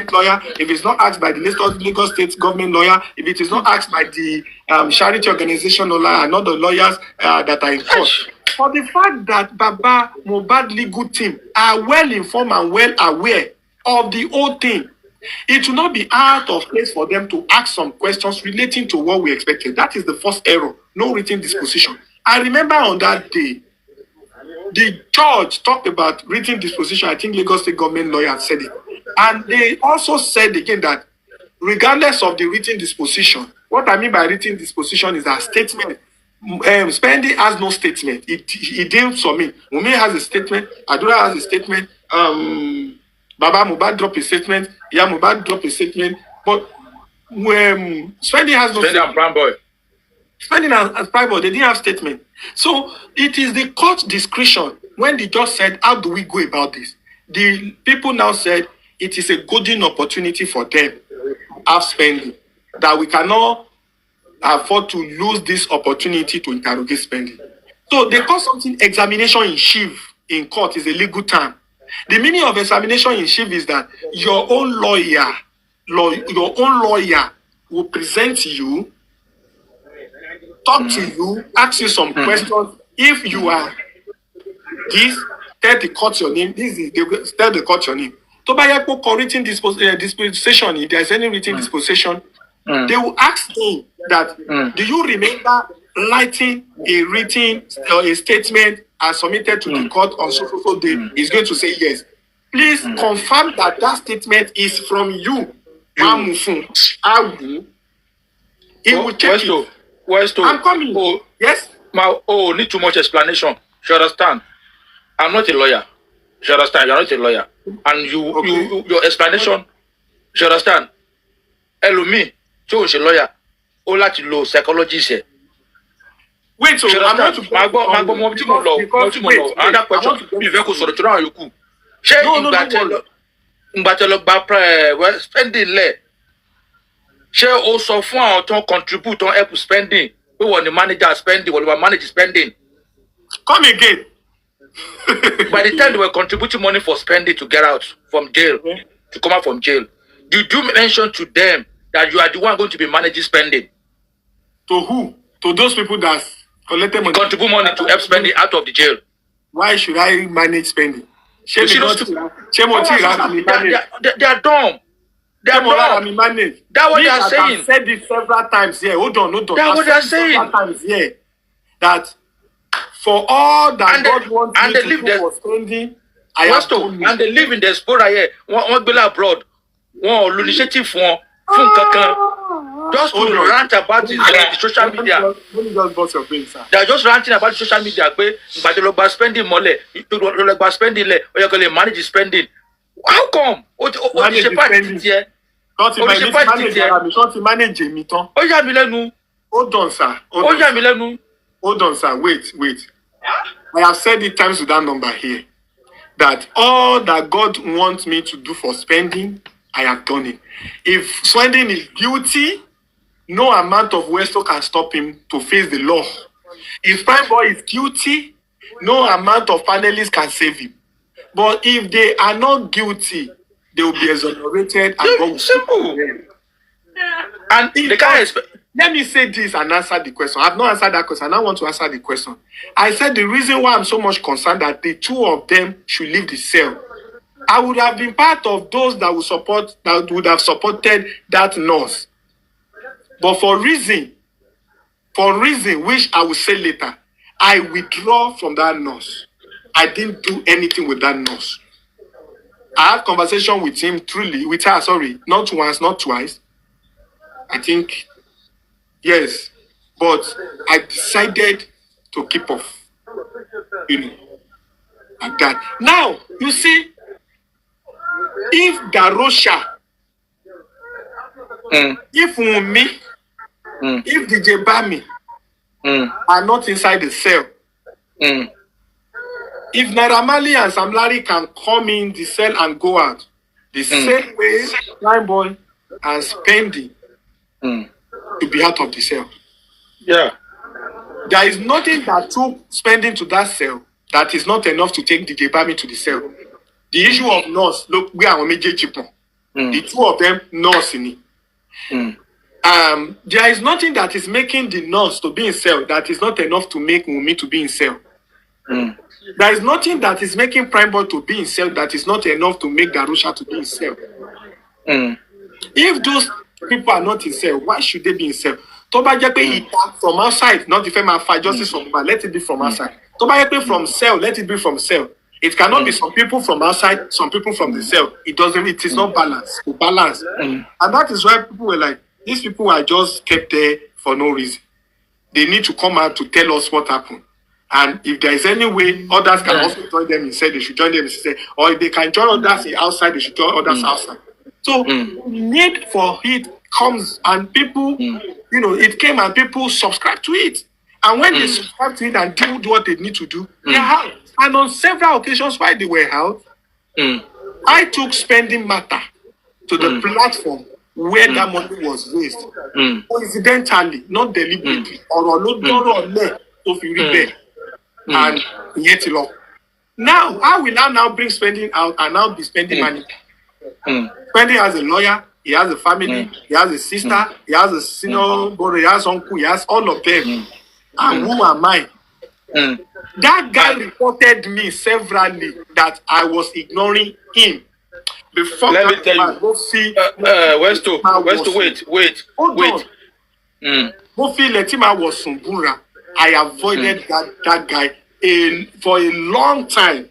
government lawyer, if it's not asked by the Lagos State government lawyer, if it is not asked by the charity organization lawyer and other lawyers that are in court. For the fact that Baba Mohbad legal team are well informed and well aware of the whole thing, it will not be out of place for them to ask some questions relating to what we expected. That is the first error. No written disposition. I remember on that day, the judge talked about written disposition. I think Lagos State government lawyer said it. And they also said again that regardless of the written disposition, what I mean by written disposition is that statement. Spending has no statement. It didn't submit. Wunmi has a statement. Adura has a statement. Baba Mohbad dropped a statement. Yeah, Mohbad dropped a statement. But Spending has no statement. And Prime Boy. Spending and Prime Boy, they didn't have statement. So it is the court discretion. When the judge said, how do we go about this? The people now said it is a golden opportunity for them to have Spending. That we cannot afford to lose this opportunity to interrogate Spending. So they call something examination in chief in court is a legal term. The meaning of examination in chief is that your own lawyer will present you, talk to you, ask you some questions. If you are this, tell the court your name. Tell the court your name. To buy a written disposition, if there is any written disposition, they will ask him that, do you remember writing a written a statement and submitted to the court on so day? He's going to say yes. Please confirm that that statement is from you. He will check it. I'm coming. Oh, yes? Need too much explanation. You understand? I'm not a lawyer. You understand? You're not a lawyer. And your explanation, you understand? Elumi. So is a lawyer. Ola to law psychologist here. Wait, so I'm not to another question. Be very good. So the children you cool. Spending le. Share also for our contribute on help spending. We want the manager spending. We want manage spending. Come again. By the time they were contributing money for Spending to get out from jail, to come out from jail, did you mention to them that you are the one going to be managing Spending? To who? To those people that collected money. Contribute money to help Spending out of the jail. Why should I manage Spending? They are dumb. They are dumb. That's what they are saying. I've said this several times here. Hold on. That's what they are saying. Several times here. That for all that God wants me to do for Spending, I have to. And they live in the diaspora here. One go abroad. One initiative for just to rant about the social media. Let me just bust your brain, sir. They are just ranting about the social media. But they Spending money. They Spending. Or you're going to manage Spending. How come? Manage Spending. Hold on, sir. Hold on, sir. Wait. I have said it times with that number here. That all that God wants me to do for Spending, I have done it. If Spending is guilty, no amount of Westo can stop him to face the law. If Prime Boy is guilty, no amount of panelists can save him. But if they are not guilty, they will be exonerated and go simple. And they can't expect. Let me say this and answer the question. I have not answered that question. I now want to answer the question. I said the reason why I'm so much concerned that the two of them should leave the cell. I would have been part of those that would have supported that nurse. But for reason which I will say later, I withdraw from that nurse. I didn't do anything with that nurse. I had conversation with him with her, not once, not twice. I think, yes. But I decided to keep off. Like that. Now, you see, if Darosha, if Wunmi, if DJ Bami are not inside the cell, if Naira Marley and Sam Larry can come in the cell and go out, the same way Prime Boy and Spending to be out of the cell. Yeah. There is nothing that took Spending to that cell that is not enough to take DJ Bami to the cell. The issue of nurse, look, we are on major chipon. The two of them nurse in it. There is nothing that is making the nurse to be in cell that is not enough to make Wunmi to be in cell. There is nothing that is making Prime Boy to be in cell that is not enough to make Darosha to be in cell. If those people are not in cell, why should they be in cell? Toba Jepe from outside, not the family fight justice from outside, let it be from outside. Toba Jepe from cell, let it be from cell. It cannot be some people from outside, some people from the cell. It is not balanced. And that is why people were like, these people are just kept there for no reason. They need to come out to tell us what happened. And if there is any way, others can also join them inside, they should join them inside. Or if they can join others outside, they should join others outside. So the need for it comes, and people, it came and people subscribe to it. And when they subscribe to it and do what they need to do, they are out. And on several occasions while they were out, I took spending matter to the platform where that money was raised. Coincidentally, not deliberately, and yet now, I will now bring spending out and now be spending money. Spending has a lawyer, he has a family, he has a sister, he has a senior brother, he has uncle, he has all of them. And who am I? That guy reported me severally that I was ignoring him. Before let me tell you, wait. Mofi Letima was Sumbura. I avoided that guy for a long time.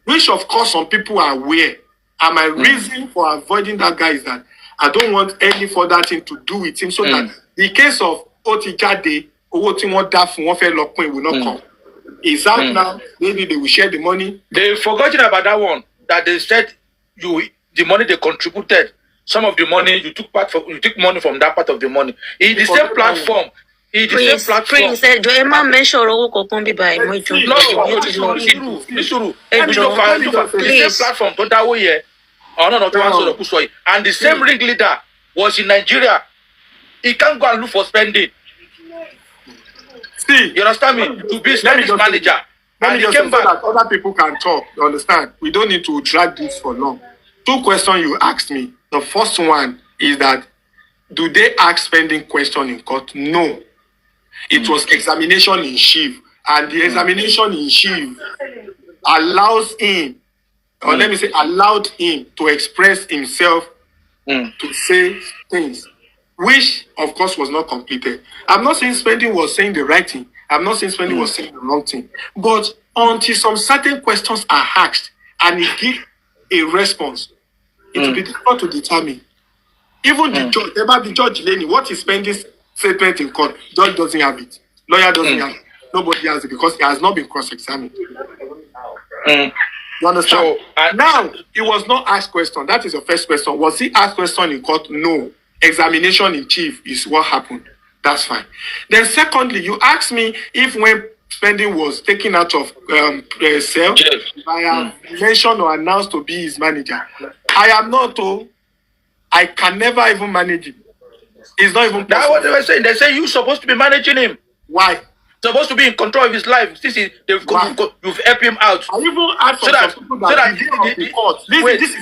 Which of course some people are aware. And my reason for avoiding that guy is that I don't want any further thing to do with him, so that the case of Otijade, will not come. It's out now. Maybe they will share the money. They forgotten about that one. That they said the money they contributed, some of the money you took money from that part of the money. In the same platform. Prince said, "Joema mentioned by the same platform. Don't that way, and the same ringleader was in Nigeria. He can't go and look for spending. See, you understand me? To be spending manager. Let me just say that other people can talk. You understand? We don't need to drag this for long. 2 questions you asked me. The first one is that, do they ask spending question in court? No. It was examination in chief. And the examination in chief allows him, or let me say, allowed him to express himself, to say things, which, of course, was not completed. I'm not saying spending was saying the right thing. I'm not saying spending was saying the wrong thing. But until some certain questions are asked and he gives a response, it will be difficult to determine. Even the judge, about the judge Lenny, what is spending statement in court, judge doesn't have it. Lawyer doesn't have it. Nobody has it because it has not been cross-examined. You understand? So, now, it was not asked question. That is the first question. Was he asked question in court? No. Examination in chief is what happened. That's fine. Then secondly, you asked me if when spending was taken out of cell, I have mentioned or announced to be his manager. I am not. I can never even manage him. It's not even possible. That's what they were saying. They say you're supposed to be managing him. Why? Supposed to be in control of his life. You've helped him out. I even asked some people that the day of the court. This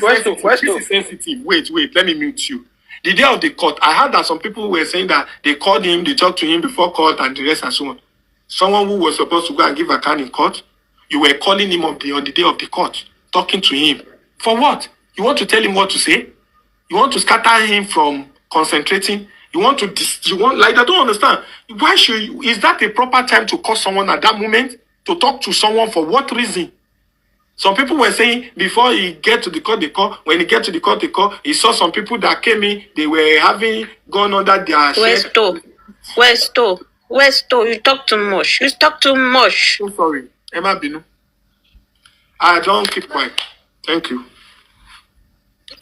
is sensitive. Wait. Let me mute you. The day of the court, I heard that some people were saying that they called him, they talked to him before court and the rest and so on. Someone who was supposed to go and give account in court, you were calling him on the day of the court, talking to him. For what? You want to tell him what to say? You want to scatter him from concentrating? You want to, I don't understand. Why should you, is that a proper time to call someone at that moment? To talk to someone for what reason? Some people were saying before he get to the court, they call. When he get to the court, they call. He saw some people that came in. They were having gone under their Westo, you talk too much. So sorry. Emma Binu. I don't keep quiet. Thank you.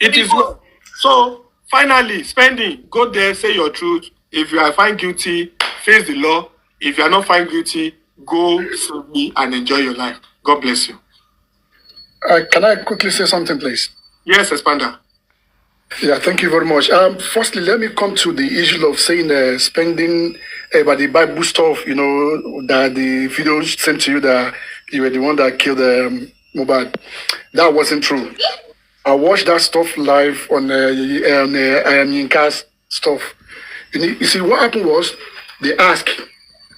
It is well. So finally, spending. Go there, say your truth. If you are found guilty, face the law. If you are not found guilty, go serve me and enjoy your life. God bless you. Can I quickly say something, please? Yes, Expander. Yeah, thank you very much. Firstly, let me come to the issue of saying spending by the Bible stuff, that the video sent to you that you were the one that killed Mohbad. That wasn't true. I watched that stuff live on Yinka's stuff. You see, what happened was they asked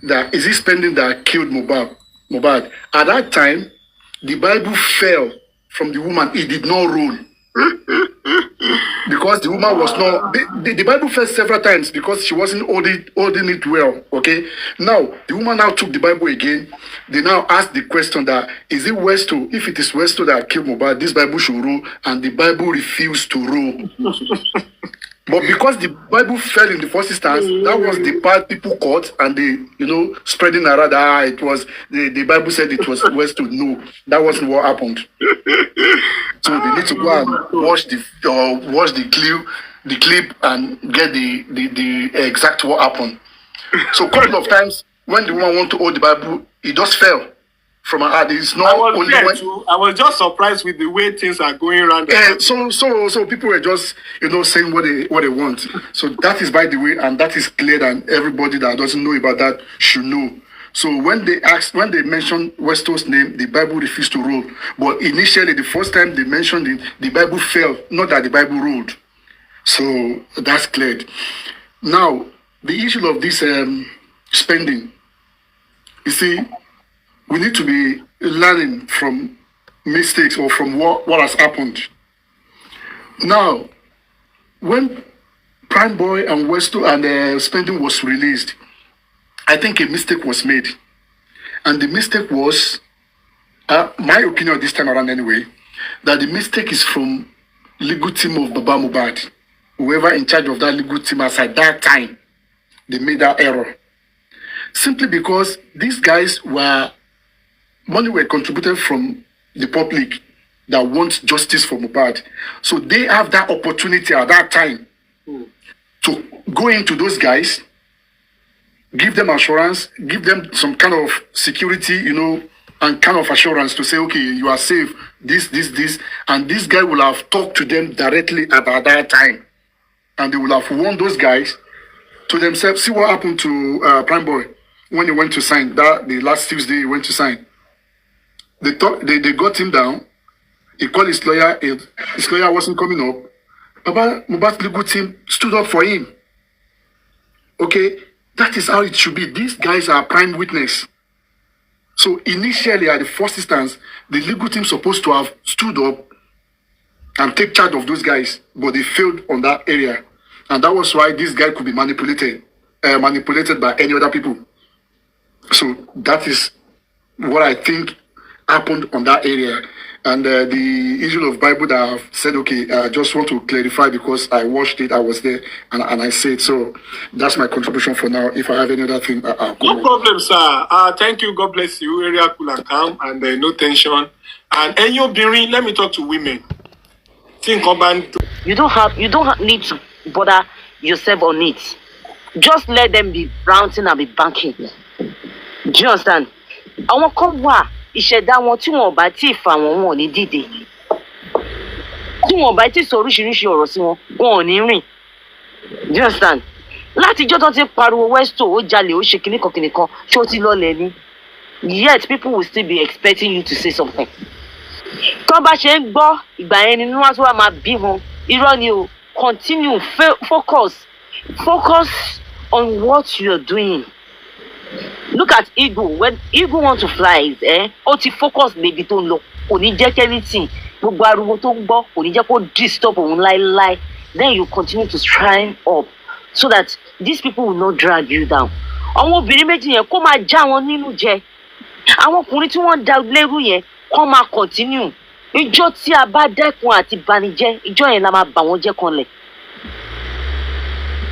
that is he spending that killed Mohbad? At that time, the Bible fell from the woman. It did not roll. Because the woman was not, the Bible fell several times because she wasn't holding it well. Okay. Now the woman now took the Bible again. They now asked the question that is it Westo? If it is Westo that killed Mohbad, this Bible should rule, and the Bible refused to rule. But because the Bible fell in the first instance, that was the part people caught, and they, spreading around that it was the Bible said it was Westo. No, that wasn't what happened. So they need to go and watch the clip and get the exact what happened. So a couple of times when the woman want to hold the Bible, it just fell from her hand. It's not only when I was just surprised with the way things are going around. So people were just saying what they want. So that is by the way, and that is clear, and everybody that doesn't know about that should know. So when they mentioned Westo's name, the Bible refused to roll. But initially, the first time they mentioned it, the Bible fell, not that the Bible rolled. So that's cleared. Now, the issue of this spending, you see, we need to be learning from mistakes or from what has happened. Now, when Prime Boy and Westo and spending was released, I think a mistake was made. And the mistake was, my opinion this time around anyway, that the mistake is from legal team of Baba Mohbad. Whoever in charge of that legal team at that time, they made that error. Simply because these guys money were contributed from the public that wants justice for Mohbad. So they have that opportunity at that time to go into those guys, give them assurance, give them some kind of security, and kind of assurance to say, okay, you are safe, this, and this guy will have talked to them directly about that time. And they will have warned those guys to themselves. See what happened to Prime Boy when he went to sign, the last Tuesday he went to sign. They got him down. He called his lawyer. His lawyer wasn't coming up. Baba Mohbad's legal team stood up for him. Okay, that is how it should be. These guys are prime witness. So initially, at the first instance, the legal team supposed to have stood up and take charge of those guys, but they failed on that area, and that was why this guy could be manipulated by any other people. So that is what I think happened on that area. And the issue of Bible that I've said, okay, I just want to clarify because I watched it, I was there, and I said, so that's my contribution for now. If I have any other thing, I'll go. No problem, sir. Thank you. God bless you. Area cool and calm, and no tension. And let me talk to women. Think about. You don't need to bother yourself on it. Just let them be bouncing and be banking. Do you understand? I want come where. Ìṣẹ̀dá wọn tí wọn bá tí fà wọn ò ní dìde tí wọn bá tí sọ oríṣiríṣi ọ̀rọ̀ sí wọn ò ní rìn. Do you understand? Láti ìjọ́ tó ti pariwo Westo ó jalè ó ṣe kìnnìkan ṣé ó ti lọlẹ̀ ni, yet people will still be expecting you to say something. Tó bá ṣe ń gbọ́ ìgbà yẹn ni wọ́n wá máa bí wọn. Irọ́ ni o. Continue, focus on what you're doing. Look at eagle. When eagle want to fly, ó ti focus níbi tó ń lọ. Kò ní jẹ́ anything. Gbogbo ariwo tó ń gbọ́ kò ní jẹ́ kó disturb òun láíláí. Then you continue to climb up so that these people will not drag you down. Àwọn obìnrin méjì yẹn kó máa já wọn nínú jẹ. Àwọn ọkùnrin tí wọ́n da lérú yẹn kó máa continue. Ìjọ́ tí a bá dẹ́kun àti banijẹ́, ìjọ́ yẹn la máa bà wọ́n jẹ́ kanlẹ̀.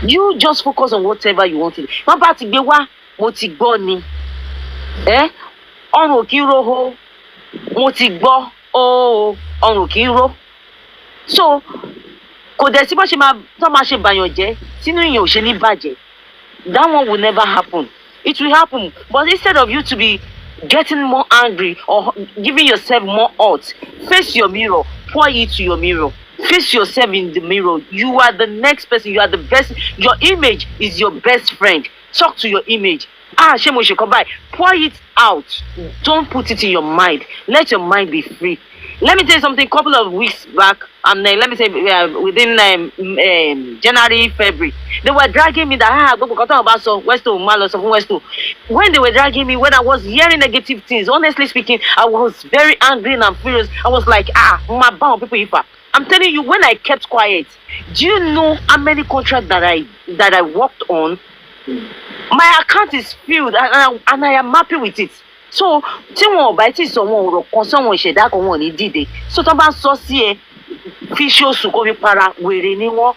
You just focus on whatever you want to do. Má bá ti gbé wá. Mo ti gbọ́ ni ọrùn kì í ro ho, mo ti gbọ́ ọrùn kì í ro. So kò dẹ̀ sí bó ṣe máa ṣe bàyàn jẹ́ sínú ìyẹn ò ṣe ní bàjẹ́. That one will never happen. It will happen, but instead of you to be getting more angry or giving yourself more hurt, face your mirror, pour it to your mirror. Face yourself in the mirror. You are the next person. You are the best. Your image is your best friend. Talk to your image. Ṣé mo ṣe kọ́ báyìí? Pour it out. Don't put it in your mind. Let your mind be free. Let me tell you something. Couple of weeks back, let me say within January, February, they were dragging me that Westo. When they were dragging me, when I was hearing negative things, honestly speaking, I was very angry and furious. I was like, my bound people if I'm telling you, when I kept quiet, do you know how many contracts that I worked on? My account is filled and I am happy with it. So tí wọn ò bá tí sọ wọn ọ̀rọ̀ kan sọ́wọ́n ìṣẹ̀dá kan wọn ò ní dìde. So tó bá sọ sí ẹ fi ṣe oṣù kó fi para wèrè ni wọn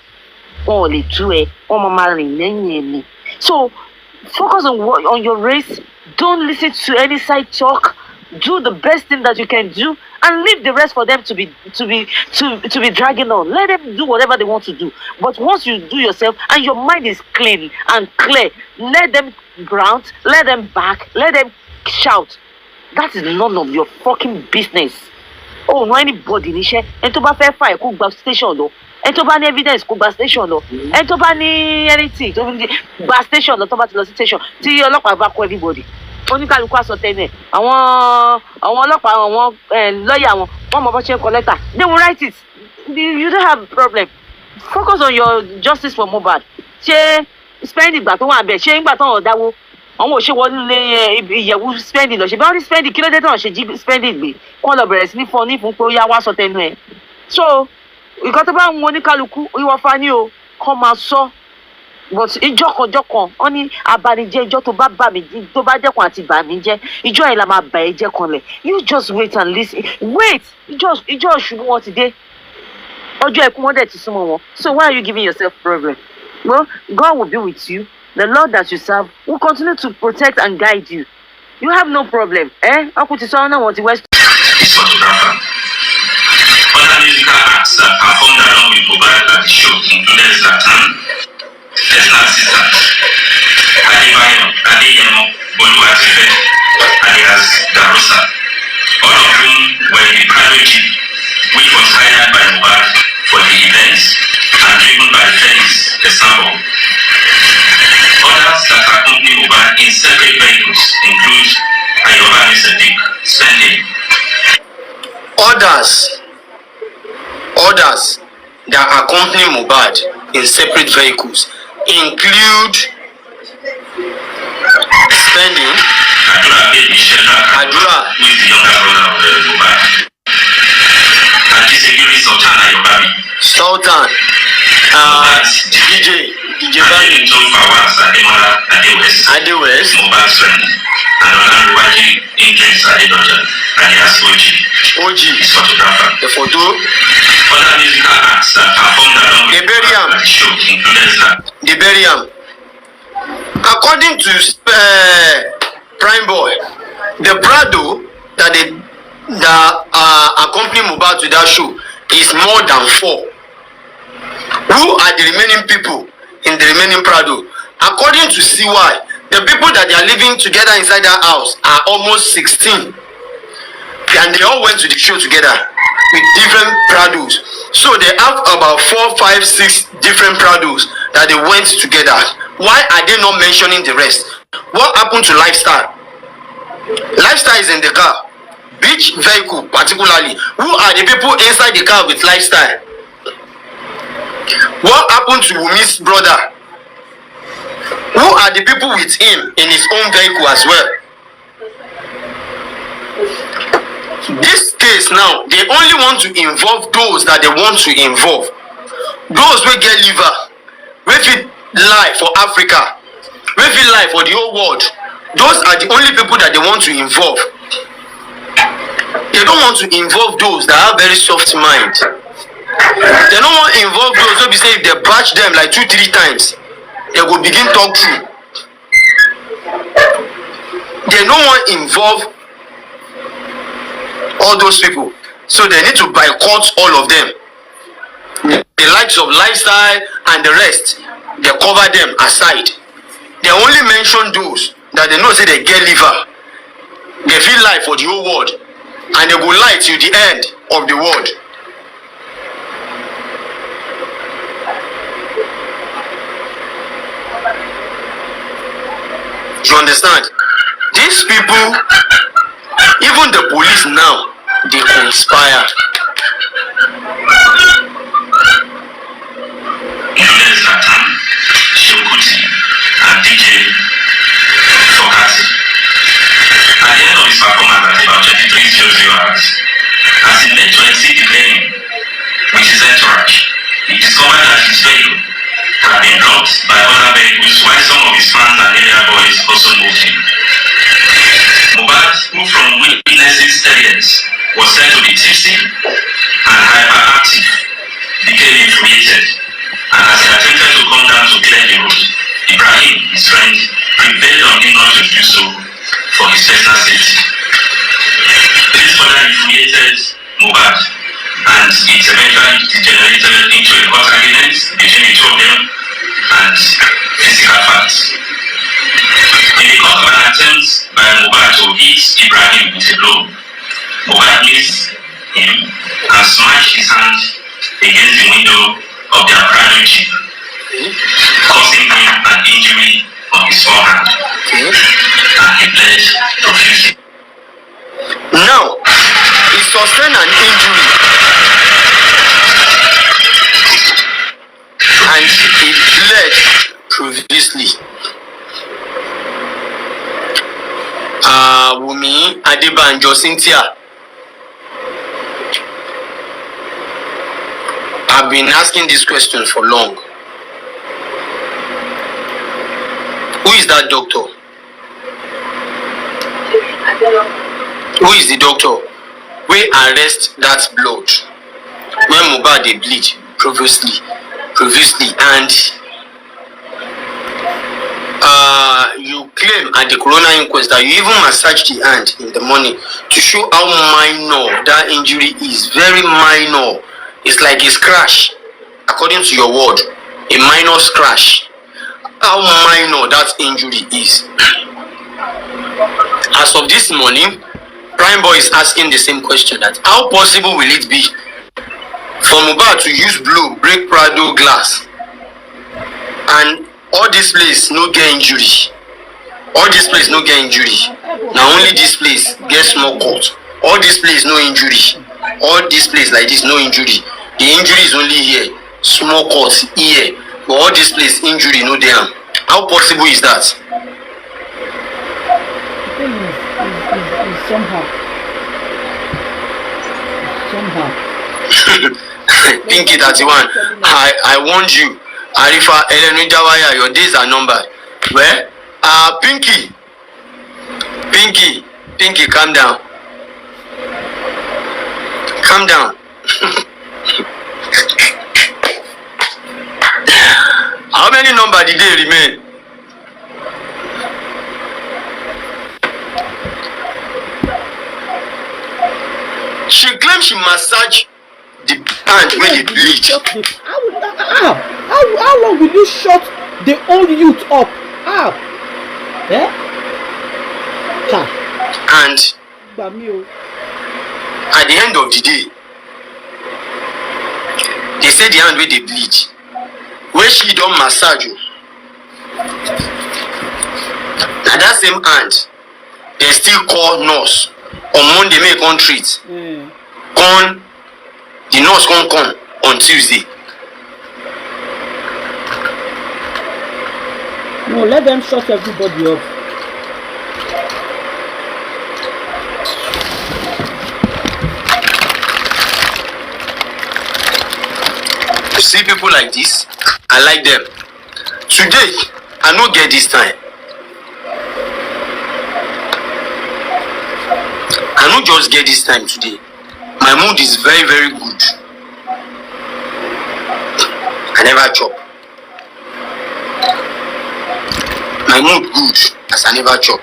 ò lè tú ẹ wọn máa rìn lẹ́yìn ẹ ni. So focus on your race. Don't listen to any side talk. Do the best thing that you can do and leave the rest for them to be dragging on. Let them do whatever they want to do. But once you do yourself and your mind is clean and clear, let them ground, let them back, let them shout. That is none of your fucking business. Oh, no anybody níṣẹ́. Ẹni tó bá fẹ́ fà ẹ̀ kó gba station lọ. Ẹni tó bá ní evidence kó gba station lọ. Ẹni tó bá ní anything tó gba station lọ tó bá ti lọ sí station. Tí ọlọ́pàá bá kó everybody. Oníkálukú aṣọ tẹ́lẹ̀. Àwọn ọlọ́pàá àwọn lọ́ọ̀yà wọn mọ bó ṣe ń kọ lẹ́tà. They will write it. You don't have a problem. Focus on your justice for Mohbad. Ṣé spending ìgbà tó wà bẹ̀ ṣé ìgbà tó ń dáwó? Àwọn òṣèwọlé ìyẹ̀wò spending lọ ṣe bí wọ́n rí spending kí ló dé tó ń ṣe jí spending gbé kí wọ́n lọ bẹ̀rẹ̀ sí ní fún pé ó yá wá sọ tẹnu ẹ̀. So nǹkan tó bá ń wọn oníkálukú ìwọ fani o kọ́ máa sọ but ìjọkànjọkàn wọ́n ní abanijẹ́ ìjọ tó bá bà mí tó bá jẹ́kun àti bà mí jẹ́ ìjọ yẹn la máa bà ẹ́ jẹ́ kanlẹ̀. You just wait and listen. Wait ìjọ ìṣubú wọn ti dé ọjọ́ ẹkún wọn dẹ̀ ti súnmọ́ wọn. So why are you giving yourself problem? Well, God will be with you. The Lord that you serve will continue to protect and guide you. You have no problem. Uncle Tisana want to West. Photographer. Other musical acts that performed along with Mohbad at the show included Zlatan, personal assistant, Adeyemo, Boluwatife, alias Darosha. All of whom were in the private jeep, which was hired by Mohbad for the events and driven by Felix Esabo. Others that accompany Mohbad in separate vehicles include Ayobami Sadiq, Spending. Others that accompany Mohbad in separate vehicles include Spending, Adura, who is the younger brother of Mohbad, and Disegiri Sultan Ayobami. Sultan, DJ Bami, Adewes, Mohbad's friend, and Olaruwaji Idris Adedoja, alias OG, his photographer. the photo, Other musical acts that performed along with the show included that. the burial. According to Prime Boy, the Prado that accompany Mohbad to that show is more than 4. Who are the remaining people in the remaining Prado? According to CY, the people that they are living together inside that house are almost 16. And they all went to the show together with different Prados. So they have about 4, 5, 6 different Prados that they went together. Why are they not mentioning the rest? What happened to Lifestyle? Lifestyle is in the car. Which vehicle particularly? Who are the people inside the car with Lifestyle? What happened to Wunmi's brother? Who are the people with him in his own vehicle as well? This case now, they only want to involve those that they want to involve. Those who get liver, we fit lie for Africa, we fit lie for the whole world. Those are the only people that they want to involve. They don't want to involve those that have very soft mind. They don't want to involve those who be say if they batch them like 2, 3 times, they will begin talk through. They don't want to involve all those people. So they need to boycott all of them. The likes of Lifestyle and the rest, they cover them aside. They only mention those that they know say they get liver. They feel life for the whole world. And they go lie till the end of the world. You understand? These people, even the police now, they conspire. Nathan, H0t, and DJ Fokati. At the end of his performance at about 23:00 hours, as he led to exit the venue with his entourage, he discovered that his vehicle had been blocked by other vehicles while some of his fans and area boys also moved in. Mohbad, who from witnesses' evidence was said to be tipsy and hyperactive, became infuriated, and as he attempted to come down to clear the road, Ibrahim, his friend, prevailed on him not to do so for his personal safety. This further infuriated Mohbad, and it eventually degenerated into a hot argument between the two of them and physical fights. In the course of an attempt by Mohbad to hit Ibrahim with a blow, Mohbad missed him and smashed his hand against the window of their private jeep, causing him an injury on his forehand, and he bled profusely. Now, he sustained an injury and he bled profusely. Wunmi, Adebanjo, Cynthia, I've been asking this question for long. Who is that doctor? Who is the doctor? We arrest that blood when Mohbad dey bleed profusely, and you claim at the coroner inquest that you even massaged the hand in the morning to show how minor that injury is. Very minor. It's like a scratch, according to your word, a minor scratch. How minor that injury is. As of this morning, Prime Boy is asking the same question, that how possible will it be for Mohbad to use blow break Prado glass and all this place no get injury? All this place no get injury. Now only this place get small cut. All this place no injury. All this place like this no injury. The injury is only here, small cut here. But all this place injury no there. How possible is that? Somehow. Pinky 31. I warned you. Arifa Elenu Jawaya, your days are numbered. Well, Pinky, calm down. Calm down. How many numbers did they remain? She claims she massaged the hand when it bleed. How long will you shut the old youth up? How? And at the end of the day, they say the hand where they bleed, where she don't massage you. Now that same hand, they still call nurse on Monday, make on treat. The nurse come on Tuesday. No, let them shut everybody up. You see people like this, I like them. Today, I don't get this time. I don't just get this time today. My mood is very, very good. I never chop. My mood good as I never chop.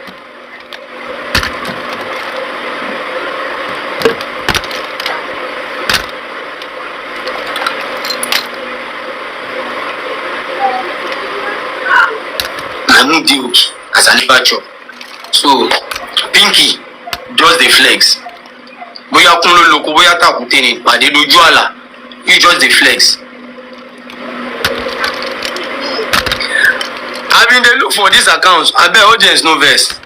My mood good as I never chop. So, Pinky, just the flex. Boya kunlo loko, boya takute ni, but they do juala. You just the flex. I mean, they look for these accounts. I bet audience no verse.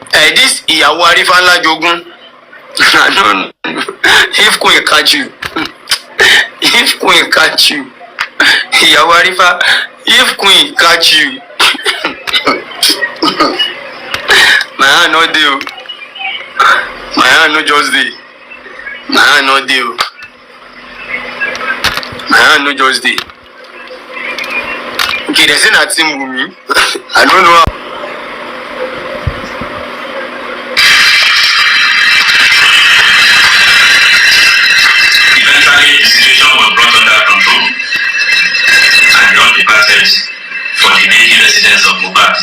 This Iyawo Arifa Nla Jogun. If Queen catch you, if Queen catch you, Yawarifa, if Queen catch you, my hand no deal. My hand no just dey. My hand no deal. My hand no just dey. Okay, they say that team Wunmi. I don't know how. Eventually, the situation was brought under control, and John departed for the daily residence of Mohbad,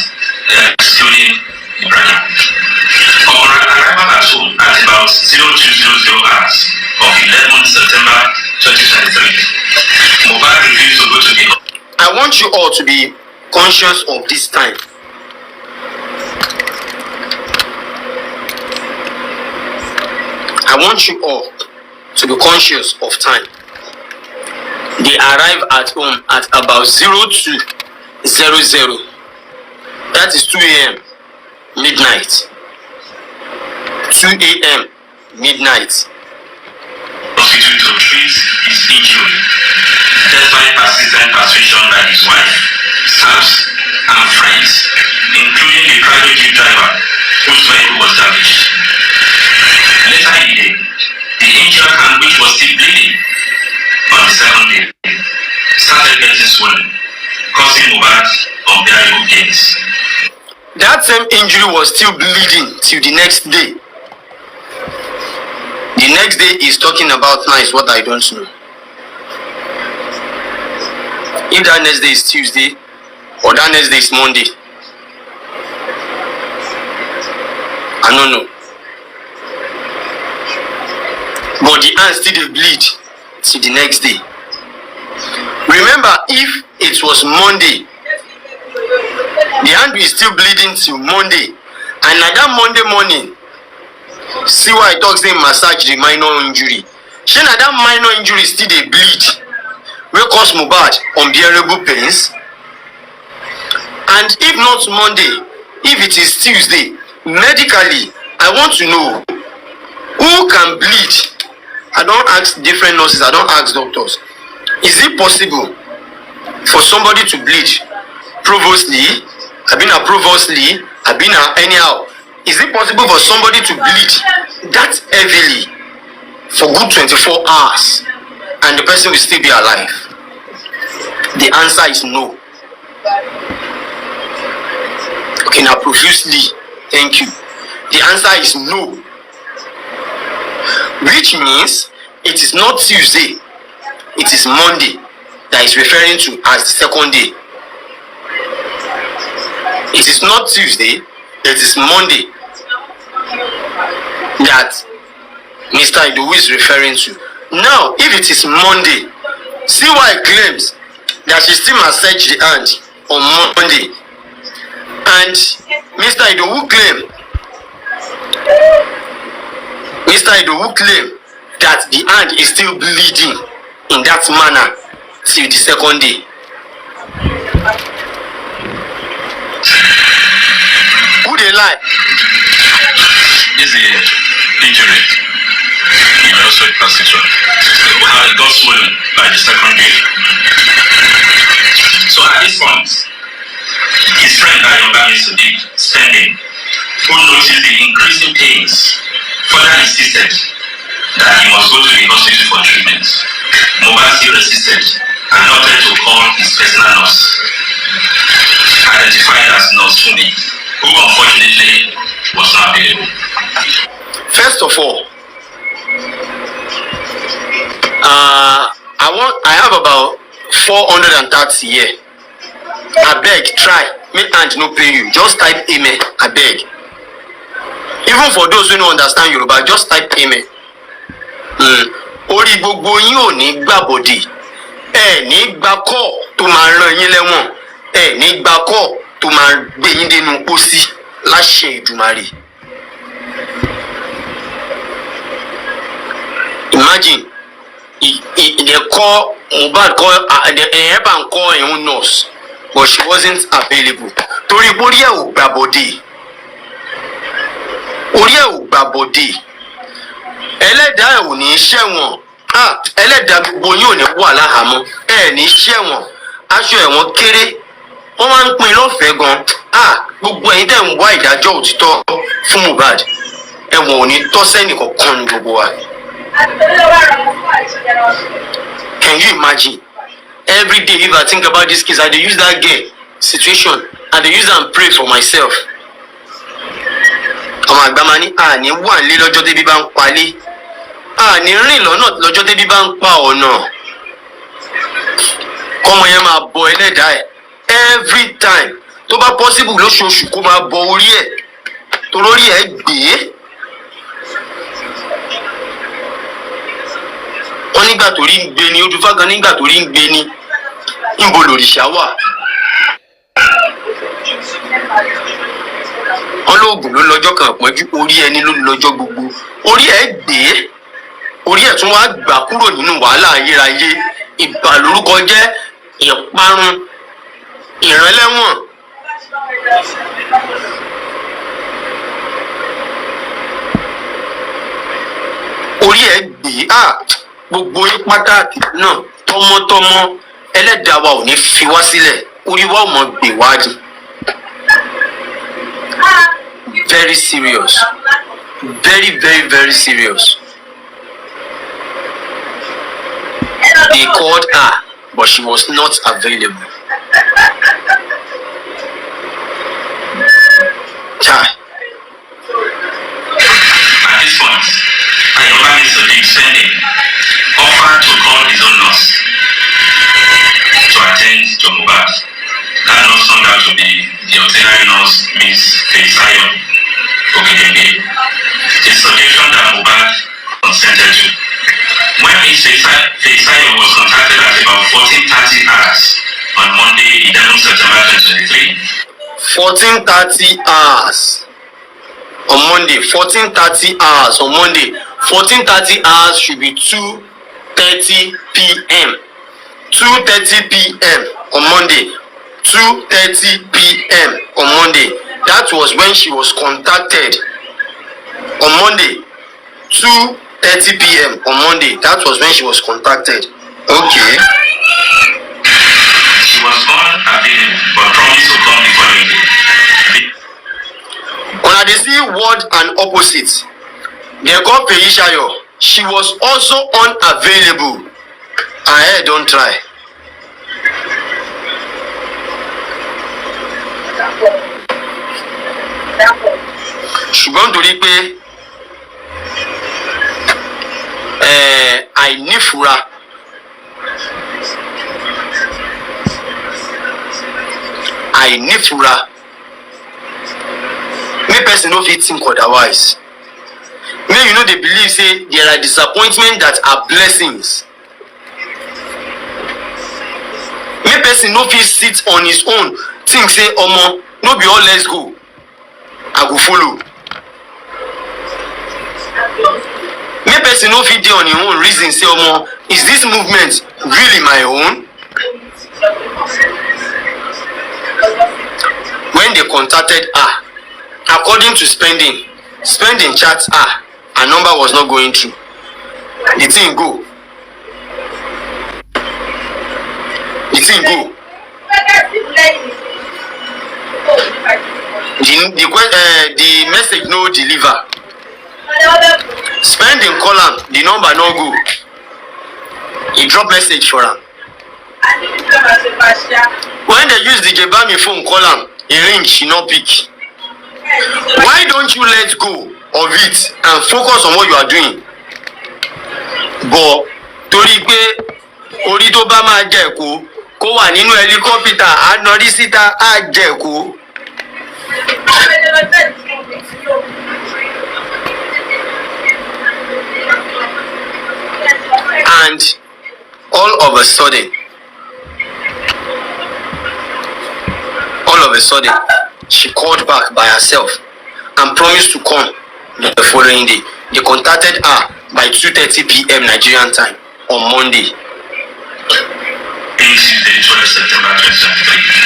excluding Ibrahim. Upon arrival at home at about 0200 hours of 11 September 2023, Mohbad refused to go to the. I want you all to be conscious of this time. I want you all to be conscious of time. They arrive at home at about 0200. That is 2 a.m. midnight. 2 a.m. midnight. Hospital to treat his injury, despite persistent persuasion by his wife, staffs, and friends, including the private jeep driver whose vehicle was damaged. Later in the day, the injured hand, which was still bleeding on the second day, started getting swollen, causing Mohbad unbearable pains. That same injury was still bleeding till the next day. The next day is talking about now is what I don't know. If that next day is Tuesday or that next day is Monday, I don't know. But the hand still dey bleed till the next day. Remember, if it was Monday, the hand is still bleeding till Monday, and at that Monday morning, see why I talk say massage the minor injury. Shey na that minor injury still dey bleed, wey cause Mohbad unbearable pains. And if not Monday, if it is Tuesday, medically, I want to know who can bleed. I don't ask different nurses, I don't ask doctors. Is it possible for somebody to bleed provostly? I've been a provostly, I've been a anyhow. Is it possible for somebody to bleed that heavily for good 24 hours and the person will still be alive? The answer is no. Okay, now profusely, thank you. The answer is no. Which means it is not Tuesday, it is Monday that is referring to as the second day. It is not Tuesday, it is Monday that Mr. Idowu is referring to. Now, if it is Monday, see why he claims that she still massaged the hand on Monday. And Mr. Idowu claim that the hand is still bleeding in that manner till the second day. Who they lie? This is injury. You may also prostitute. How it got swollen by the second day. So at this point, his friend Ayobami Sadiq standing, who noticed the increasing pains, further insisted that he must go to the hospital for treatment. Mohbad still resisted and opted to call his personal nurse, identified as Nurse Wunmi, who unfortunately was not available. First of all, I have about 430 here. I beg, try. Make hand no pay you. Just type amen. I beg. Even for those who don't understand Yoruba, just type amen. Orí gbogbo yín ò ní gbàbọ̀dè. Ní gbà kọ́ tó máa rán yín lẹ́wọ̀n. Ní gbà kọ́ tó máa gbé yín dénú pósí láṣẹ Èdùmàrè. Imagine, they call Mohbad, they help and call her own nurse, but she wasn't available. Torí orí ẹ̀ ò gbàbọ̀dè. Orí ẹ̀ ò gbàbọ̀dè. ẹlẹ́dàá ẹ̀ ò ní ṣẹ̀wọ̀n. Ẹlẹ́dàá gbogbo yín ò ní wà láhàámọ́, ẹ̀ ní ṣẹ̀wọ̀n. Aṣọ ẹ̀wọ̀n kéré, wọ́n máa ń pín lọ́fẹ̀ẹ́ gan. Gbogbo ẹ̀yin tẹ̀ ń wá ìdájọ́ òtítọ́ fún Mohbad, ẹ̀wọ̀n ò ní tọ́ sẹ́nì kankan ní gbogbo wa. Can you imagine? Every day if I think about this case, I dey use that girl situation, I dey use am pray for myself. Ọmọ àgbà máa ní àní wà nílé lọ́jọ́ tẹ́bí bá ń palé, àní rìn lọ́nà lọ́jọ́ tẹ́bí bá ń pa ọ̀nà. Kọ́mọ yẹn máa bọ ẹlẹ́dàá ẹ̀ every time tó bá possible lóṣooṣù kó máa bọ orí ẹ̀ torórí ẹ̀ gbé. Wọ́n nígbà tó rí ń gbé ni, ojú fágan nígbà tó rí ń gbé ni, níbo lòrìṣà wà. Ọlọ́ọ̀gùn ló lọ́jọ́ kan pọ́njú, orí ẹni ló lọ́jọ́ gbogbo. Orí ẹ̀ gbé, orí ẹ̀ tún wá gbà kúrò nínú wàhálà ayérayé, ìbàlórúkọ jẹ́, ìparun, ìrànlẹ́wọ̀n. Orí ẹ̀ gbé, gbogbo pàtàkì náà tọmọtọmọ ẹlẹ́dàá wa ò ní fi wá sílẹ̀, orí wa ò mọ̀ gbé wá di. Very serious, very very very serious. They called her, but she was not available. At this point, Ayoba is defending, offered to call his own nurse to attend to Mohbad. That nurse turned out to be the auxiliary nurse, Miss Kpai. A suggestion that Mohbad consented to. When Miss Kpai was contacted at about 14:30 hours on Monday, 11 September 2023. 14:30 hours on Monday. 14:30 hours on Monday. 14:30 hours should be 2:30 p.m. 2:30 p.m. on Monday. 2:30 p.m. on Monday. That was when she was contacted on Monday. 2:30 p.m. on Monday. That was when she was contacted. Okay. She was unavailable, but promised to come the following day. When they see word and opposite, they call Peishayo. She was also unavailable. I don't try. Ṣùgbọ́n torí pé àìnífura make person no fit think otherwise. Make you know they believe say there are disappointments that are blessings. Make person no fit sit on his own think say omo no be all let's go, I go follow. Make person no fit dey on his own reason say omo is this movement really my own? When they contacted her, according to spending chats her number was not going through. The thing go. The message no deliver. Spending call am, the number no go. He drop message for am. When they use the Jebami phone call am, he ring, she no pick. Why don't you let go of it and focus on what you are doing? But torí pé orí tó bá máa jẹ kó wà nínú helicopter ànọrí síta á jẹ kó. And all of a sudden, she called back by herself and promised to come the following day. They contacted her by 2:30 p.m. Nigerian time on Monday. Tuesday, 12 September 2023.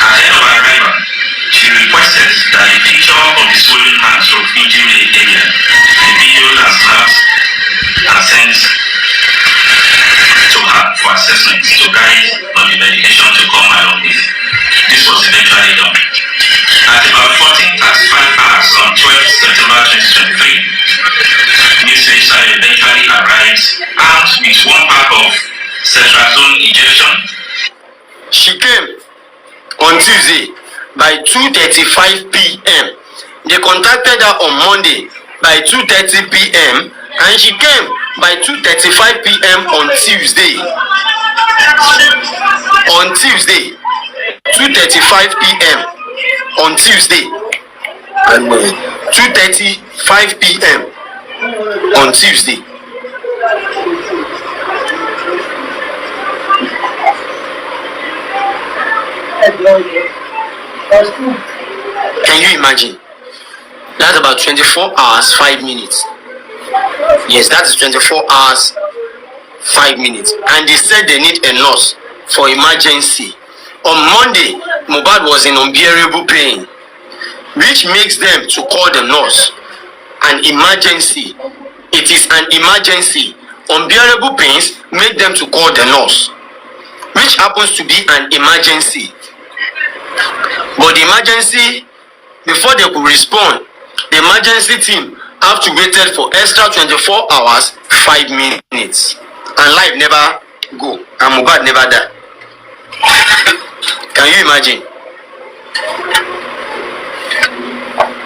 Ahead of her arrival, she requested that a picture of the swollen hands of injury area, the video that snaps and sent to her for assessment to guide on the medication to come along with. This was eventually done. At about 14:35 hours on 12th September 2023, Ms. Lisa eventually arrived armed with one pack of cetrazone injection. She came on Tuesday by 2:35 p.m. They contacted her on Monday by 2:30 p.m. and she came by 2:35 p.m. on Tuesday. On Tuesday, 2:35 p.m. on Tuesday. And 2:35 p.m. on Tuesday. Can you imagine? That's about 24 hours, 5 minutes. Yes, that is 24 hours, 5 minutes. And they said they need a nurse for emergency. On Monday, Mohbad was in unbearable pain, which makes them to call the nurse. An emergency. It is an emergency. Unbearable pains make them to call the nurse, which happens to be an emergency. But the emergency, before they could respond, the emergency team have to wait for extra 24 hours, 5 minutes. And life never go. And Mohbad never die. Can you imagine?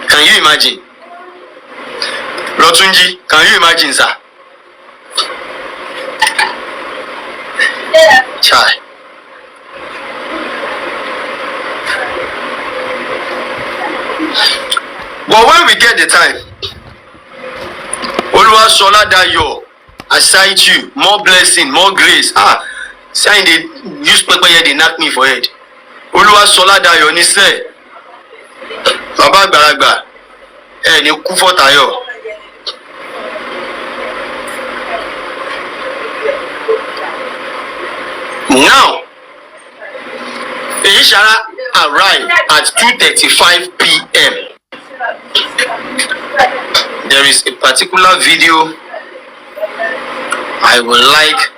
Can you imagine? Rotunji, can you imagine, sir? Chai. But when we get the time, Oluwa Sola Dayo, aside you, more blessing, more grace. Saying they use paper here, they knock me for head. Oluwa Sola Dayo ni say, Baba Gbaragba, ni kufo tayo. Now, Ishara arrived at 2:35 p.m. There is a particular video I would like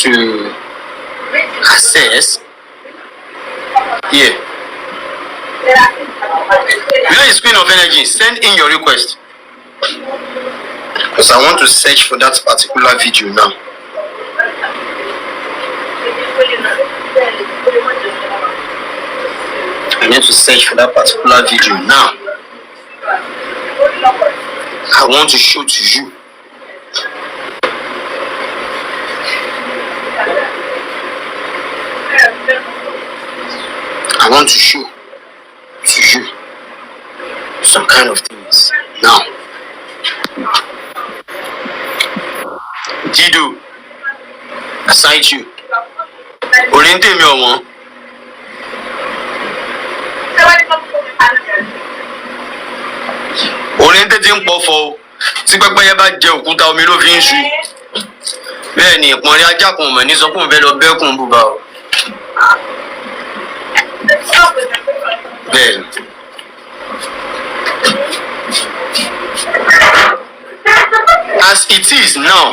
to access here. Where is Queen of Energy? Send in your request, because I want to search for that particular video now. I need to search for that particular video now. I want to show to you. I want to show to you some kind of things now. Dido, aside you. Oriente me on. Oriente ti ń pọ̀fọ̀ tí pẹ́pẹ́yẹ bá jẹ òkúta omi ló fi ń ṣu. Bẹ́ẹ̀ ni ìpọ́nrí ajá kan mọ̀ ní sọ pé òun fẹ́ lọ bẹ́kùn bùbá o. Bẹ́ẹ̀ ni. As it is now,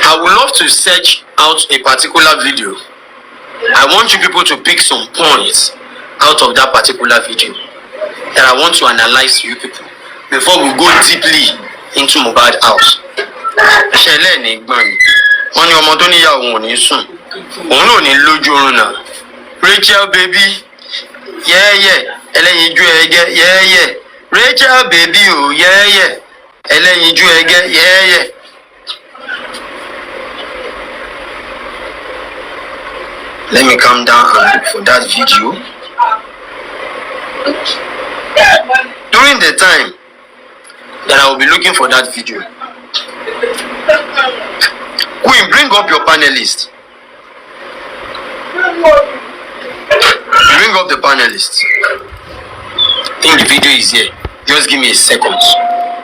I would love to search out a particular video. I want you people to pick some points out of that particular video that I want to analyze to you people before we go deeply into Mohbad house. Ṣẹlẹ̀ ní gbọ́n mi, wọ́n ní ọmọ tó níyàwó ò ní sùn, òun náà ní lójú oorun náà. Rachel baby, yẹ́ẹ́yẹ́, ẹlẹ́yinjú ẹgẹ́, yẹ́ẹ́yẹ́. Rachel baby o, yẹ́ẹ́yẹ́, ẹlẹ́yinjú ẹgẹ́, yẹ́ẹ́yẹ́. Let me calm down and look for that video. During the time that I will be looking for that video, Queen, bring up your panelists. Bring up the panelists. I think the video is here. Just give me a second.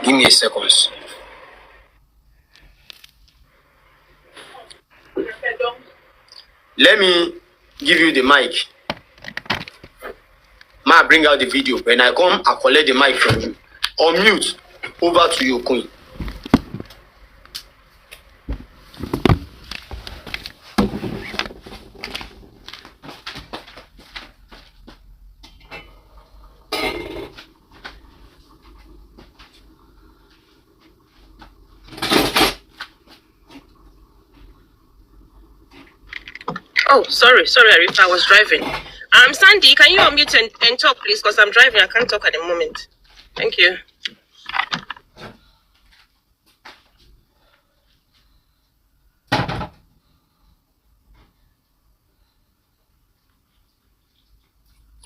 Give me a second. Let me give you the mic. Ma, bring out the video. When I come, I'll collect the mic from you. Or mute. Over to you, Queen. Oh, sorry, Arif, I was driving. Sandy, can you unmute and talk, please? Because I'm driving. I can't talk at the moment. Thank you.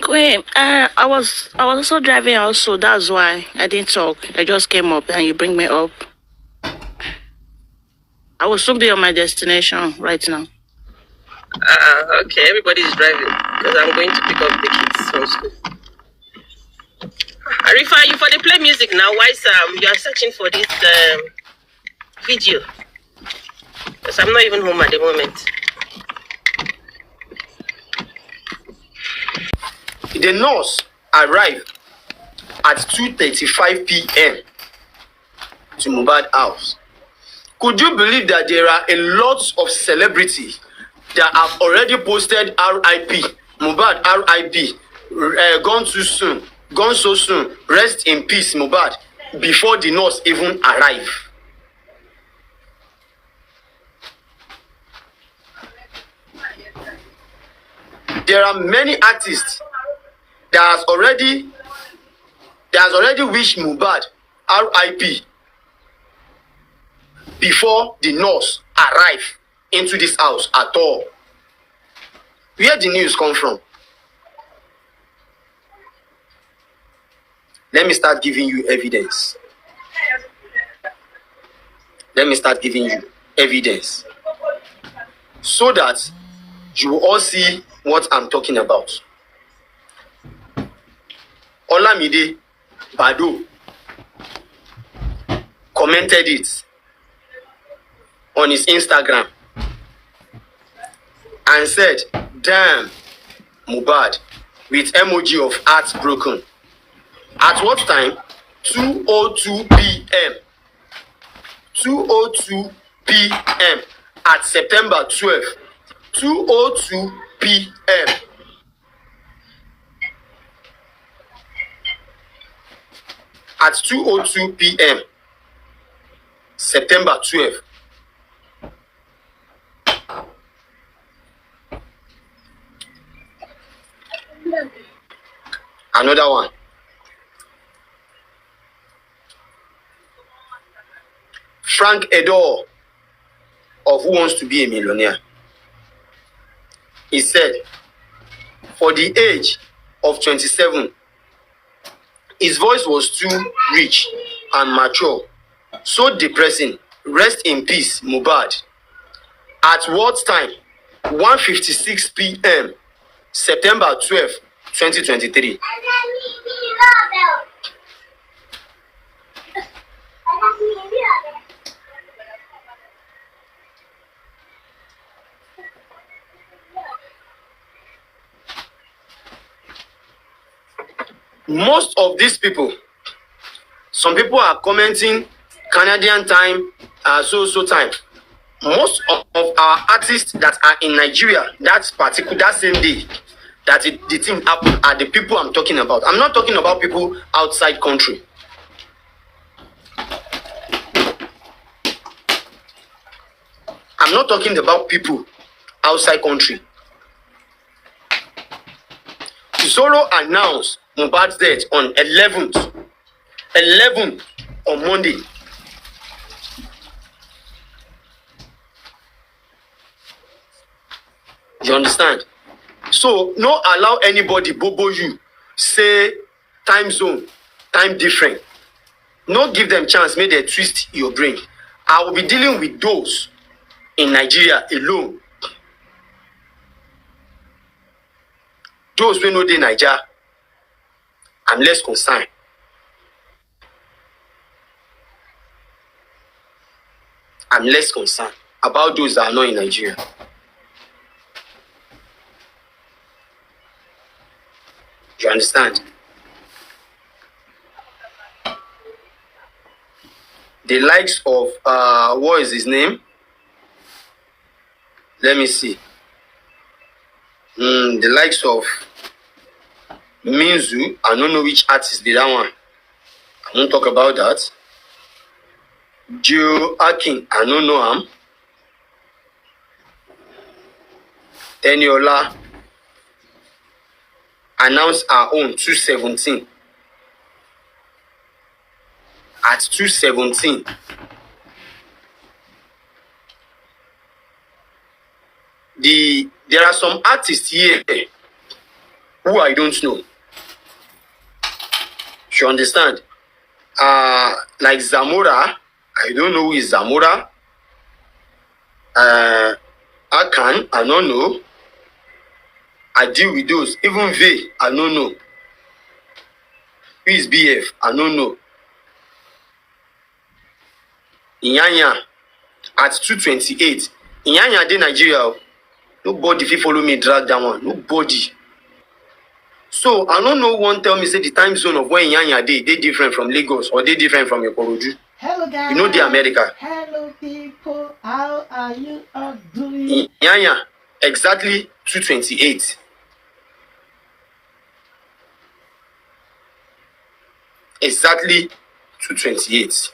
Wait, I was also driving also. That's why I didn't talk. I just came up and you bring me up. I will soon be on my destination right now. Okay, everybody's driving because I'm going to pick up the kids from school. Arifa, you for the play music now. Why you are searching for this video? Because I'm not even home at the moment. The nurse arrived at 2:35 p.m. to Mohbad house. Could you believe that there are a lot of celebrities that have already posted RIP, Mohbad RIP, gone too soon, gone so soon, rest in peace Mohbad, before the nurse even arrived? There are many artists that has already wished Mohbad RIP before the nurse arrived into this house at all. Where the news come from? Let me start giving you evidence. So that you will all see what I'm talking about. Olamide Bado commented it on his Instagram and said, "Damn, Mohbad," with emoji of heart broken. At what time? 2:02 p.m. 2:02 p.m. at September 12th. 2:02 p.m. At 2:02 p.m. September 12th. Another one. Frank Edor of Who Wants to Be a Millionaire. He said, for the age of 27, his voice was too rich and mature, so depressing. Rest in peace, Mohbad. At what time? 1:56 p.m. September 12th, 2023. Most of these people, some people are commenting Canadian time, so time. Most of our artists that are in Nigeria, that same day that the thing happened, are the people I'm talking about. I'm not talking about people outside country. I'm not talking about people outside country. Zoro announced Mohbad's death on 11th on Monday. You understand? So no allow anybody bobo you, say time zone, time different. No give them chance, make they twist your brain. I will be dealing with those in Nigeria alone. Those who know the Niger, I'm less concerned. I'm less concerned about those that are not in Nigeria. You understand? The likes of what is his name? Let me see. The likes of Minzu. I don't know which artist did that one. I won't talk about that. Joe Akin, I don't know him. Eniola announced her own 217. At 217. There are some artists here who I don't know. You understand? Like Zamora, I don't know who is Zamora. Akan, I don't know. I deal with those. Even V, I don't know. Who is BF? I don't know. Inyanya at 228. Inyanya de Nigeria. Nobody if you follow me drag that one. Nobody. So I don't know one tell me say the time zone of where Inyanya they different from Lagos or they different from Ikorodu. Hello guys. You know the America. Hello people. How are you all doing? Inyanya exactly 228. Exactly 228.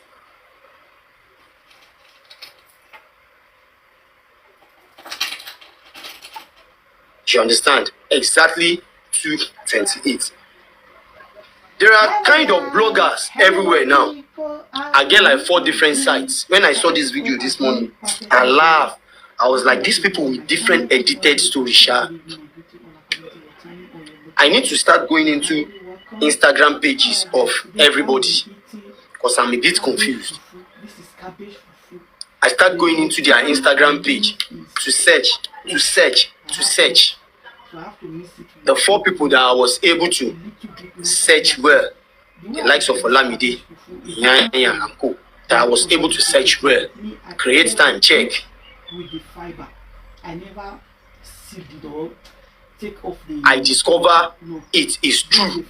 You understand? Exactly 228. There are kind of bloggers everywhere now. I get like 4 different sites. When I saw this video this morning, I laughed. I was like, these people with different edited stories. I need to start going into Instagram pages of everybody because I'm a bit confused. I start going into their Instagram page to search. The 4 people that I was able to search well, the likes of Olamide, and Co, that I was able to search well, create time, check. I discover it is true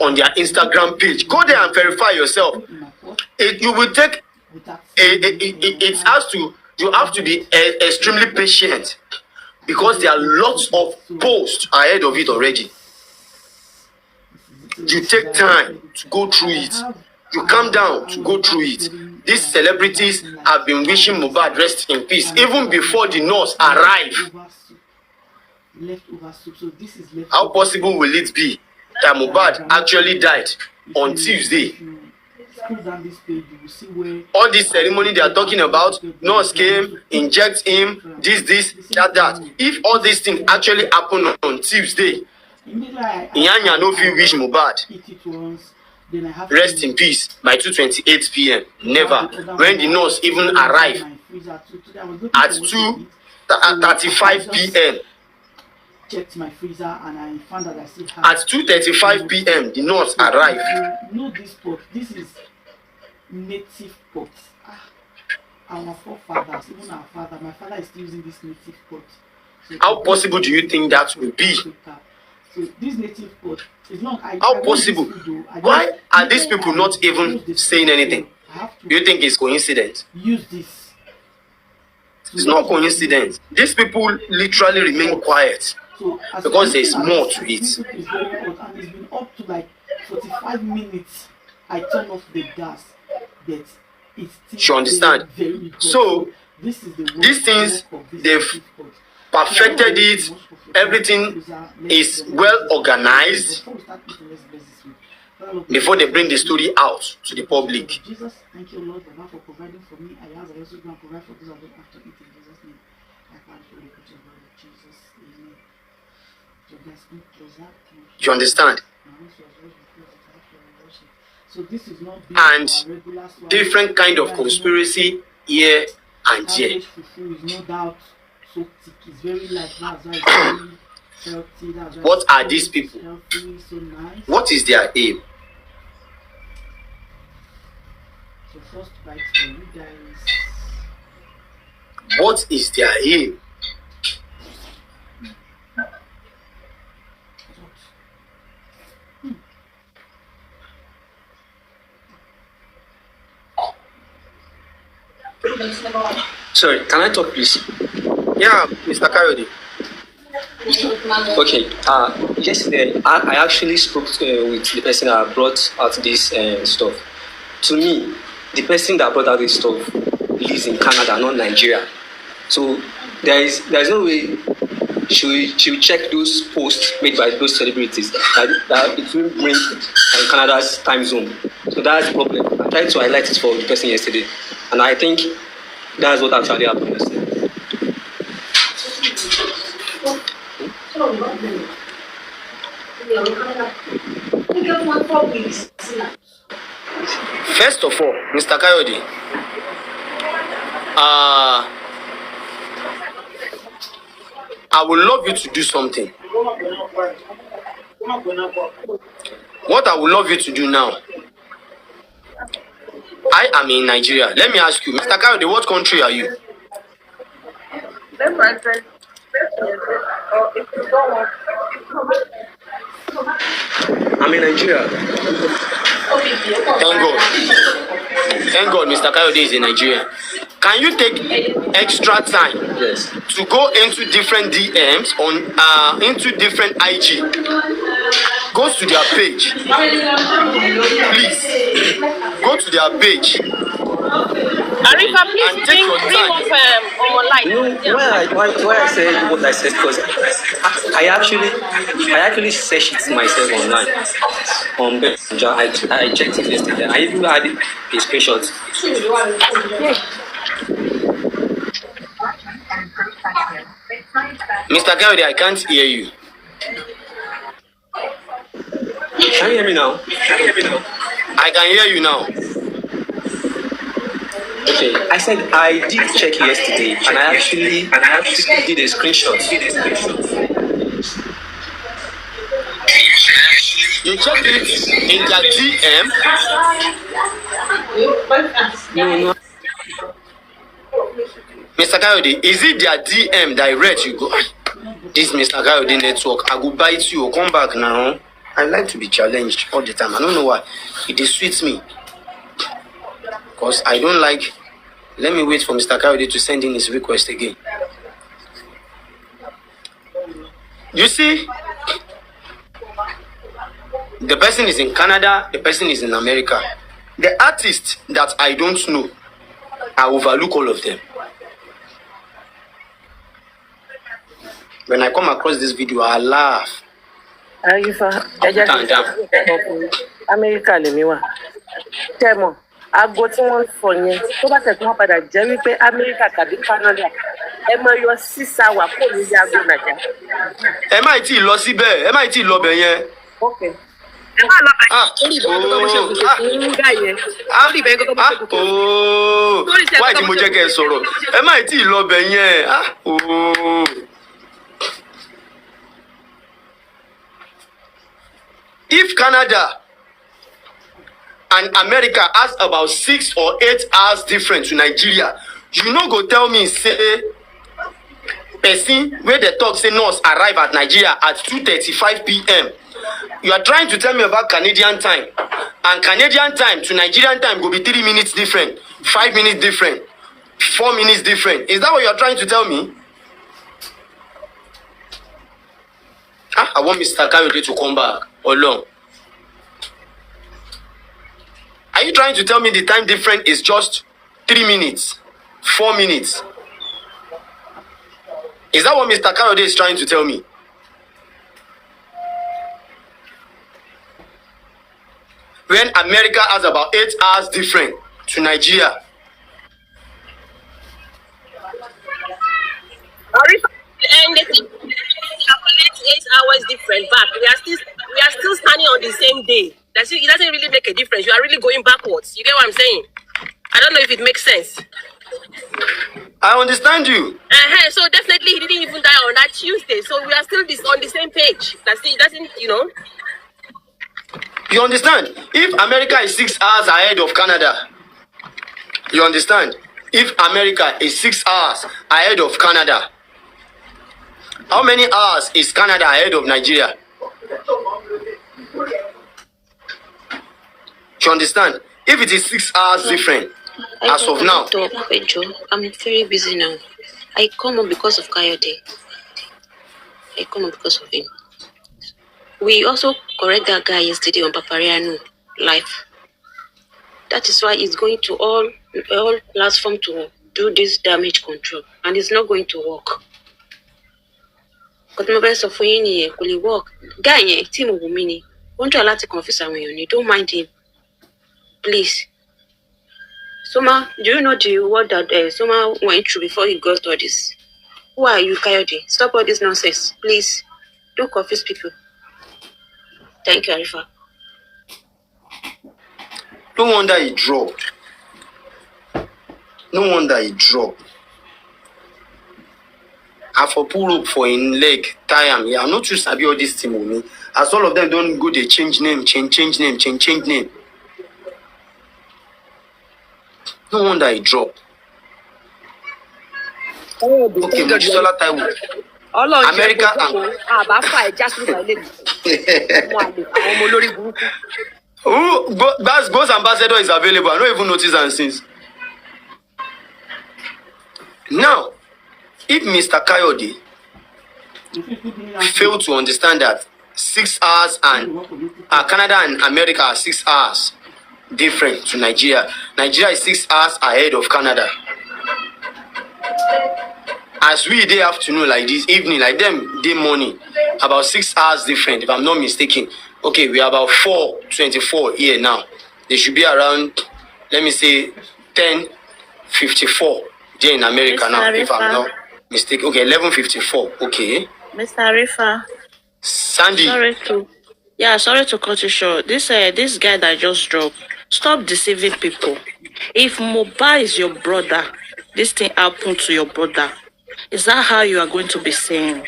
on their Instagram page. Go there and verify yourself. You will take it has to. You have to be extremely patient because there are lots of posts ahead of it already. You take time to go through it. You calm down to go through it. These celebrities have been wishing Mohbad rest in peace even before the nurse arrive. How possible will it be that Mohbad actually died on Tuesday? All this ceremony they are talking about, nurse came, inject him, this, that. If all these things actually happen on Tuesday, Inyanya no fit wish Mohbad rest in peace by 2:28 p.m. Never. When the nurse even arrived at 2:35 p.m. Checked my freezer and I found that I still have. At 2:35 p.m. the nurse arrived. You know this pot. This is native pot. Our forefathers, even our father. My father is still using this native pot. So how possible do you think that will be? So this native pot is long. How possible? Why are these people not even saying anything? Do you think it's coincidence? Use this. It's not coincidence. These people literally remain quiet because there is more to it. It's very hot and it's been up to like 45 minutes. I turn off the gas, but it's you understand? Very so this is the these things they've perfected it. Everything is well organized before they bring the story out to the public. Jesus, thank you, Lord, for providing for me. I ask also going to provide for those I don't have to eat in Jesus' name. I thank you, Lord, Jesus. Amen. So let's move closer. You understand? So this is not and different kind of conspiracy here and there. No doubt, so thick. It's very light. That's why it's very healthy. What are these people? Healthy, so nice. What is their aim? So first bite for you guys. What is their aim? Sorry, can I talk, please? Yeah, Mr. Coyote. Okay. Yesterday, I actually spoke with the person that brought out this stuff. To me, the person that brought out this stuff lives in Canada, not Nigeria. So there's no way she'll check those posts made by those celebrities that it will bring Canada's time zone. So that's the problem. I tried to highlight it for the person yesterday, and I think that's what actually happened yesterday. First of all, Mr. Kayode, I would love you to do something. What I would love you to do now, I am in Nigeria. Let me ask you, Mr. Kayode, what country are you? I'm in Nigeria. Thank God, Mr. Kayode is in Nigeria. Can you take extra time to go into different DMs into different IG? Go to their page. Please go to their page. Arifa, please bring up online. Why I said what I said, because I actually searched it myself online. I checked it yesterday. I even had a screenshot. Mr. Kayode, I can't hear you. Can you hear me now? I can hear you now. Okay, I said I did check yesterday, and I actually did a screenshot. You checked it in their DM? No. Mr. Kayode, is it their DM direct? You go, this Mr. Kayode network, I go bite you, come back now. I like to be challenged all the time. I don't know why. It suits me. Because I don't like. Let me wait for Mr. Kayode to send in his request again. You see, the person is in Canada, the person is in America. The artists that I don't know, I overlook all of them. When I come across this video, I laugh. America lèmi wà. Tẹ́mọ̀, aago tí wọ́n fọ̀ yẹn tó bá tẹ̀ tí wọ́n padà jẹ́ wípé America tàbí Canada ẹ máa yọ 6 hours kó ní ilé aago Nàìjíríà. Ẹ má tí ì lọ síbẹ̀, ẹ má tí ì lọ bẹ̀ yẹn. Okay. Ẹ má lọ bẹ̀ orí ìbẹ̀rẹ̀ tó bá ṣe kùtù fún gà yẹn. Orí ìbẹ̀rẹ̀ tó bá ṣe kùtù. Wáyé tí mo jẹ́ kẹ́ ẹ sọ̀rọ̀, ẹ má tí ì lọ bẹ̀ yẹn. If Canada and America has about 6 or 8 hours difference to Nigeria, you no go tell me say person where the talk say nurse arrive at Nigeria at 2:35 p.m. You are trying to tell me about Canadian time, and Canadian time to Nigerian time go be 3 minutes different, 5 minutes different, 4 minutes different. Is that what you are trying to tell me? I want Mr. Kayode to come back alone. Are you trying to tell me the time difference is just 3 minutes, 4 minutes? Is that what Mr. H0t is trying to tell me? When America has about 8 hours different to Nigeria. And they calculate 8 hours different back. We are still standing on the same day. It doesn't really make a difference. You are really going backwards. You get what I'm saying? I don't know if it makes sense. I understand you. So definitely he didn't even die on that Tuesday. So we are still on the same page. It doesn't, You understand? If America is 6 hours ahead of Canada, you understand? If America is 6 hours ahead of Canada, how many hours is Canada ahead of Nigeria? You understand? If it is 6 hours different, as of now. I'm very busy now. I come on because of Coyote. I come on because of him. We also correct that guy yesterday on Papariano live. That is why it's going to all platform to do this damage control, and it's not going to work. But my best of will work. Guy, team of Wunmi, won't you allow to confess when you don't mind him, please. Soma, do you know the word that Soma went through before he got all this? Who are you, Coyote? Stop all this nonsense, please. Don't confuse people. Thank you, Arifa. No wonder he dropped. No wonder he dropped. I for pull up for in leg, tie him. Yeah, I'm not too sabi all this team with me. As all of them don't go, they change name. No wonder he dropped. Okay, Mojisola Taiwo. America and God's ambassador is available. I don't even notice and since. Now, if Mr. Coyote failed to understand that 6 hours and Canada and America are 6 hours different to Nigeria. Nigeria is 6 hours ahead of Canada. As we day afternoon like this, evening like them, day morning, about 6 hours different, if I'm not mistaken. Okay, we are about 4:24 here now. They should be around, let me say, 10:54 there in America now, if I'm not mistaken. Okay, 11:54. Okay. Mr. Arifa. Sandy. Sorry to cut you short. This guy that just dropped, stop deceiving people. If Mohbad is your brother, this thing happened to your brother. Is that how you are going to be saying?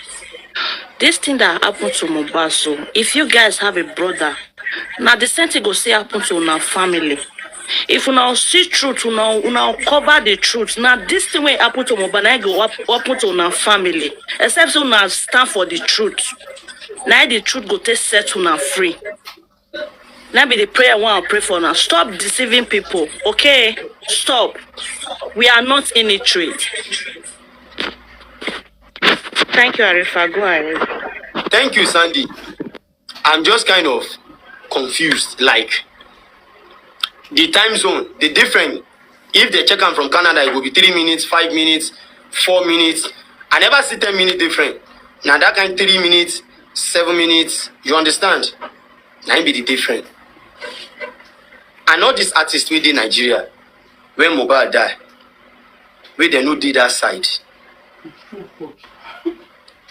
This thing that happened to Mohbad, so if you guys have a brother, now the same thing go say happen to our family. If you now see truth, you now cover the truth. Now this thing will happen to Mohbad, now go happen to our family. Except you now stand for the truth. Now the truth go take set now free. Now be the prayer one I pray for now. Stop deceiving people, okay? Stop. We are not in a trade. Thank you, Arifa. Go ahead. Thank you, Sandy. I'm just kind of confused. Like, the time zone, the different. If they check them from Canada, it will be 3 minutes, 5 minutes, 4 minutes. I never see 10 minutes different. Now that kind 3 minutes, 7 minutes. You understand? Now it be the different. I know this artist within Nigeria, when Mohbad died, where they no did that side.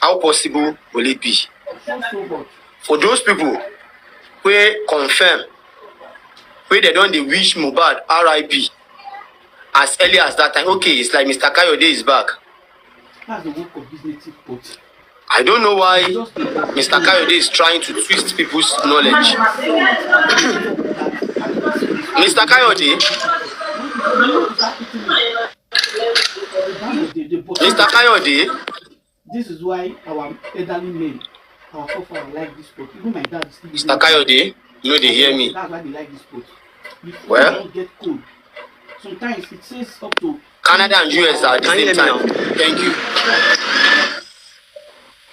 How possible will it be? For those people who confirm, where they don't wish Mohbad RIP as early as that time. Okay, it's like Mr. Coyote is back. That's the work of this native pot. I don't know why Mr. Coyote is trying to twist people's knowledge. Mr. Coyote? Mr. Coyote? This is why our elderly men, our forefathers like this pot. Even my dad is still Mr. Coyote, you know they hear me. That's why they like this pot. If well, don't get cold, sometimes it says up to Canada and US are at the same time. Thank you.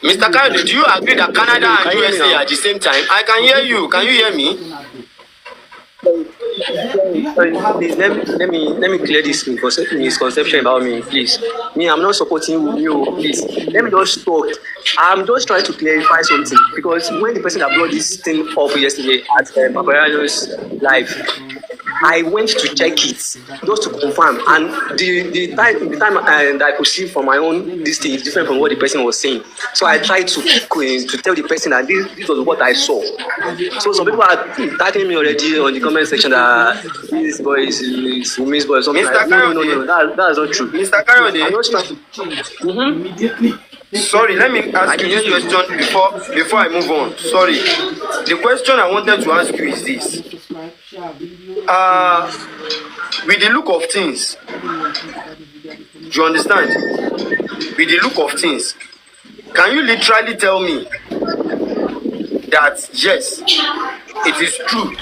Mr. Coyote, do you agree that Canada and USA are at the same time? I can hear you. Can you hear me? Please, let me clear this misconception about me, please. Me, I'm not supporting you, please. Let me just talk. I'm just trying to clarify something, because when the person that brought this thing up yesterday at Paparano's live, I went to check it just to confirm, and the time that I could see from my own this thing is different from what the person was saying. So I tried to tell the person that this was what I saw. So some people are attacking me already on the comment section that this boy is Wunmi's boy or something. Mr. Like, no, that's not true. Mr. Coyote, I'm just trying to immediately. Sorry, let me ask you this question before I move on. Sorry. The question I wanted to ask you is this. With the look of things, do you understand? With the look of things, can you literally tell me that yes, it is true